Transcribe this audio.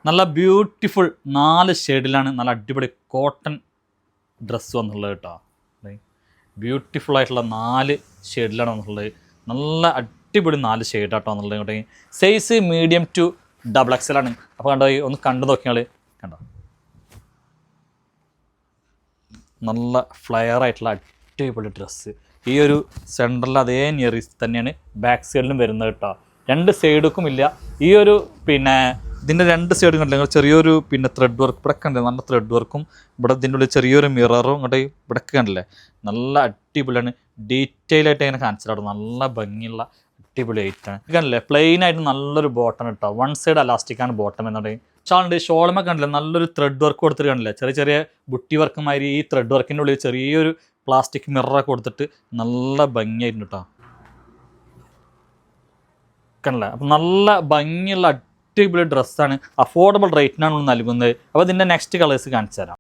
നല്ല ബ്യൂട്ടിഫുൾ 4 ഷെയ്ഡിലാണ് നല്ല അടിപൊളി കോട്ടൺ ഡ്രസ്സ് വന്നുള്ളത് കേട്ടോ. ബ്യൂട്ടിഫുൾ ആയിട്ടുള്ള 4 ഷെയ്ഡിലാണ് വന്നിട്ടുള്ളത്. നല്ല അടിപൊളി 4 ഷെയ്ഡാട്ടോ വന്നുള്ളത് ഇങ്ങോട്ടേക്ക്. സൈസ് മീഡിയം ടു XXL ആണ്. അപ്പോൾ കണ്ടോ, ഒന്ന് കണ്ടു നോക്കിയാൽ കണ്ടോ, നല്ല ഫ്ലെയർ ആയിട്ടുള്ള അടിപൊളി ഡ്രസ്സ്. ഈ ഒരു സെൻറ്ററിൽ അതേ നിയറിസ് തന്നെയാണ് ബാക്ക് സൈഡിലും വരുന്നത് കേട്ടോ. 2 സൈഡുക്കും ഇല്ല. ഈ ഒരു ഇതിൻ്റെ 2 സൈഡും കണ്ടില്ല, ചെറിയൊരു ത്രെഡ് വർക്ക് ഇവിടെ കണ്ടില്ലേ, നല്ല ത്രെഡ് വർക്കും ഇവിടെ ഇതിൻ്റെ ഉള്ളിൽ ചെറിയൊരു മിററും ഇങ്ങോട്ട് ഇവിടേക്ക് കണ്ടില്ലേ, നല്ല അടിപൊളിയാണ്. ഡീറ്റെയിൽ ആയിട്ട് ഇങ്ങനെ കാണിച്ചിട്ടാണ്, നല്ല ഭംഗിയുള്ള അടിപൊളി ആയിട്ടാണ്. കണ്ടില്ലേ, പ്ലെയിൻ ആയിട്ട് നല്ലൊരു ബോട്ടം കേട്ടോ. 1 സൈഡ് അലാസ്റ്റിക്കാണ് ബോട്ടം എന്നുണ്ടെങ്കിൽ. ഷാളുണ്ട്, ഷോളുമ കണ്ടില്ലേ, നല്ലൊരു ത്രെഡ് വർക്ക് കൊടുത്തിട്ട് കണ്ടില്ലേ, ചെറിയ ചെറിയ ബുട്ടി വർക്കുമാതിരി ഈ ത്രെഡ് വർക്കിൻ്റെ ഉള്ളിൽ ചെറിയൊരു പ്ലാസ്റ്റിക് മിററൊക്കെ കൊടുത്തിട്ട് നല്ല ഭംഗിയായിരുന്നു കേട്ടോ. കണ്ടില്ലേ, അപ്പം നല്ല ഭംഗിയുള്ള അടിപൊളി ഡ്രസ്സാണ്. അഫോർഡബിൾ റേറ്റിനാണ് നൽകുന്നത്. അപ്പോൾ ഇതിൻ്റെ നെക്സ്റ്റ് കളേഴ്സ് കാണിച്ചു തരാം.